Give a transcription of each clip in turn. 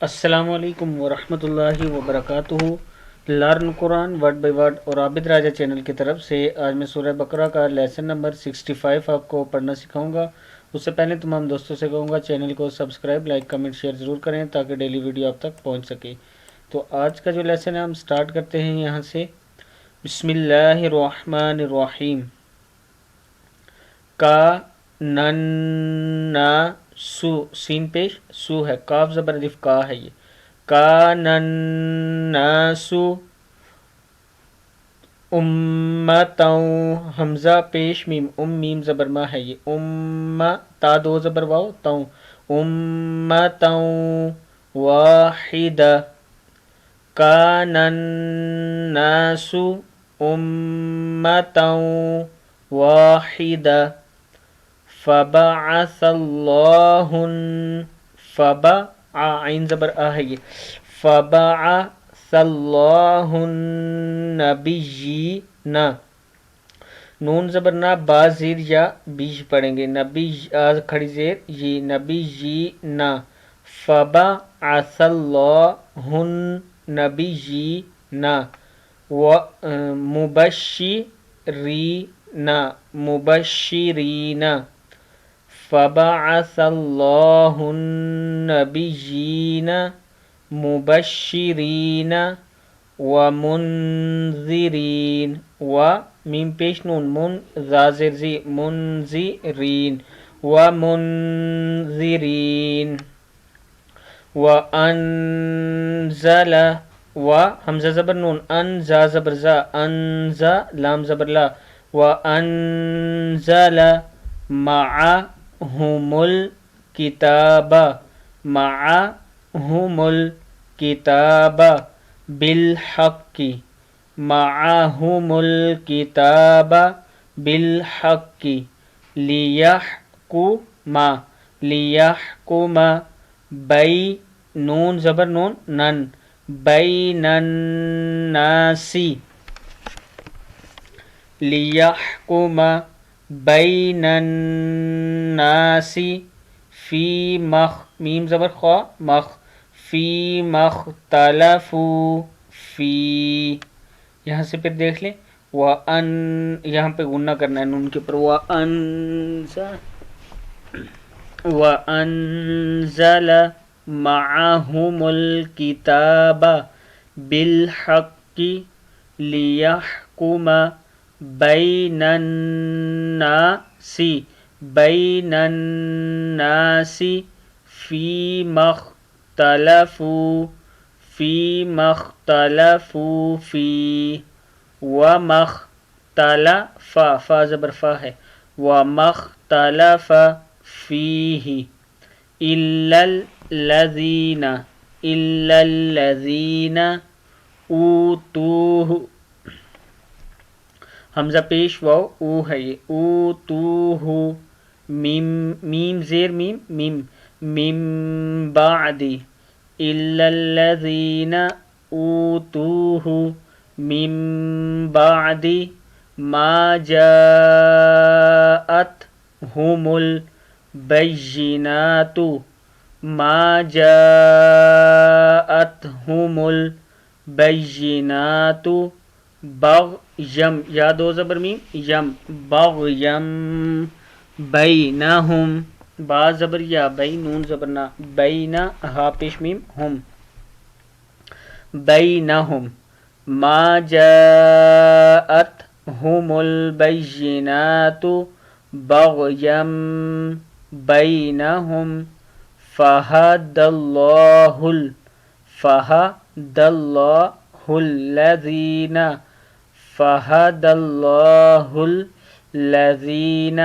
السلام علیکم ورحمۃ اللہ وبرکاتہ۔ Learn Quran word by word اور عابد راجہ چینل کی طرف سے آج میں سورہ بقرہ کا لیسن نمبر 65 آپ کو پڑھنا سکھاؤں گا۔ اس سے پہلے تمام دوستوں سے کہوں گا چینل کو سبسکرائب، لائک، کمنٹ، شیئر ضرور کریں تاکہ ڈیلی ویڈیو آپ تک پہنچ سکے۔ تو آج کا جو لیسن ہے ہم سٹارٹ کرتے ہیں یہاں سے۔ بسم اللہ الرحمن الرحیم۔ کا نن نا سو، سین پیش، سو ہے، کاف زبر الف کا ہے یہ۔ کان الناس امتا، حمزہ پیش میم، میم زبر ما ہے یہ، تا دو زبر واو، تاؤ، امتا واحدہ۔ کان الناس امتا واحدہ فبعث اللہ، عین زبر آ ہے یہ، فبعث اللہ النبیین، نون زبر نا، با زیر یا بیج پڑھیں گے، نبی کھڑی زیر یہ، نبیین، فبعث اللہ النبیین مبشرین، فبعث اللہ النبیین مبشرین ومنذرین، میم پیش نون، من زازر زی، منذرین ومنذرین، وانزل، حمزہ زبر نون، ان زا زبر زا، انزا لام زبر لا، وانزل معہم الکتاب، معہم الکتاب بالحق، معہم الکتاب بالحق، لیحکم، لیحکم نون زبر نون، نن، بین الناس، لیحکم بین الناس فی میم زبر خوا، فی مختلفوا، فی، یہاں سے پھر دیکھ لیں، یہاں پہ غنہ کرنا ہے نون کے اوپر، وَأَنزَلَ مَعَهُمُ الْكِتَابَ بِالْحَقِّ لِيَحْكُمَ بَيْنَ النَّاسِ، بَيْنَ النَّاسِ فِيمَا اخْتَلَفُوا فِيهِ، وَمَا اخْتَلَفَ، فا زبر فا ہے، وَمَا اخْتَلَفَ فِيهِ إِلَّا الَّذِينَ أُوتُوهُ، حمزہ پیش واو، او ہے یہ، اوتوہ، میم زیر میم، من بعد، إِلَّا الَّذِينَ أُوتُوهُ من بعد ما جاءتهم البينات، ما جاءتهم البينات بغیم، یا دو زبر میم، یم، بغیم بینہم، با زبر یا، بین نون زبر نا، بین ہا پیش میم، ہم، بینہم، ما جاءتهم البینات بغیم بینہم فہدى اللہ الذین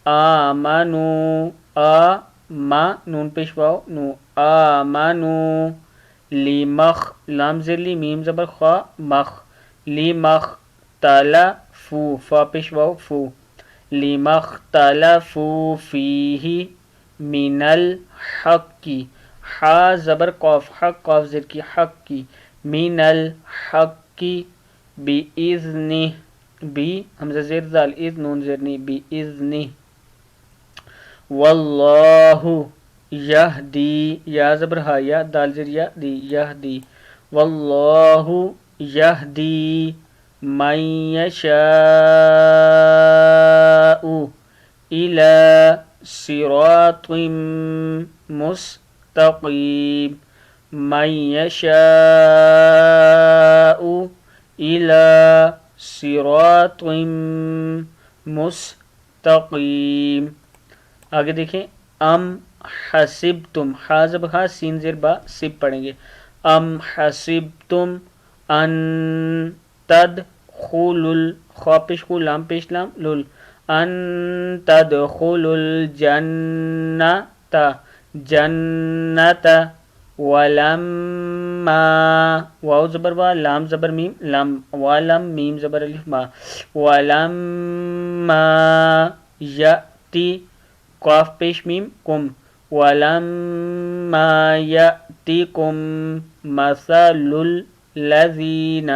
آمنوا، نون پیش واو، نو، آمنوا، لام زیر لی، میم زبر خوا، لمختلفوا، فا پیش واو، فو، لمختلفوا فیہ من الحق، حا زبر قاف، حق قاف زیر کی، حق کی، من الحق بِإِذْنِهِ، بی حمزہ زیر زال، اذ نون زیر نی، بِإِذْنِهِ، واللہ یہدی، یا زبر ہا یا، دال زیر یا دی، یہدی، واللہ یہدی من یشاء الی صراط مستقیم، من یشاء الی صراط مستقیم۔ آگے دیکھیں، ام حسبتم، ہا زبر ہا سین زیر با سب پڑھیں گے، ام حسبتم ان تدخلوا، خا پیش خو لام پیش لام لل، ان تدخلوا الجنت، جنت، ولما، واو زبر وا لام زبر میم لام، ولم میم زبر الف ما، ولما یأتی، قاف پیش میم کم، ولما یأتکم مثل الذین،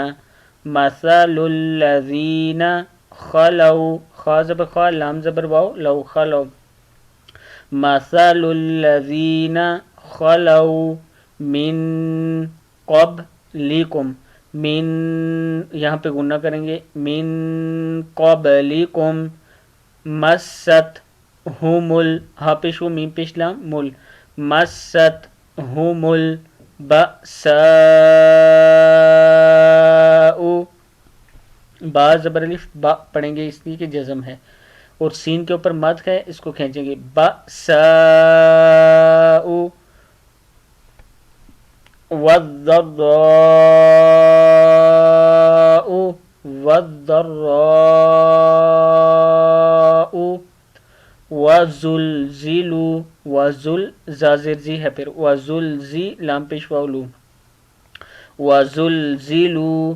مثل الذین خلو، خا زبر خا لام زبر واو لو، خلو، مثل الذین خلو من قبلکم، من یہاں پہ گنہ کریں گے، من قبلکم مست ہم ال، ہا پیش ہو میم پیش لام مل، مست ہم البأساء، با زبر الف با پڑھیں گے اس لیے کہ جزم ہے، اور سین کے اوپر مد ہے، اس کو کھینچیں گے، بأساء، والضراء، والضراء، وزلزلوا، وزل زازر زی ہے پھر، وزلزی لام پیش واولو، وزلزلوا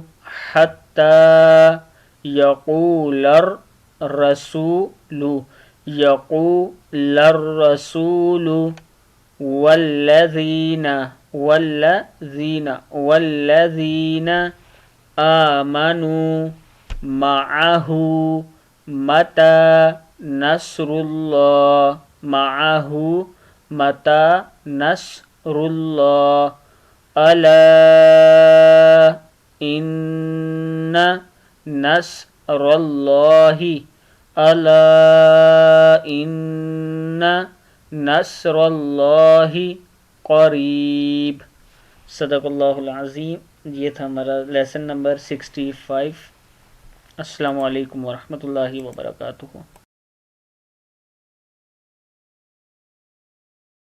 حتى يقول الرسول، يقول الرسول والذين، والذين، والذين آمنوا معه متى نصر الله، معه متى نصر الله، ألا إن نصر الله، ألا إن نصر الله قریب۔ صدق اللہ العظیم۔ یہ تھا ہمارا لیسن نمبر 65۔ السلام علیکم ورحمۃ اللہ وبرکاتہ۔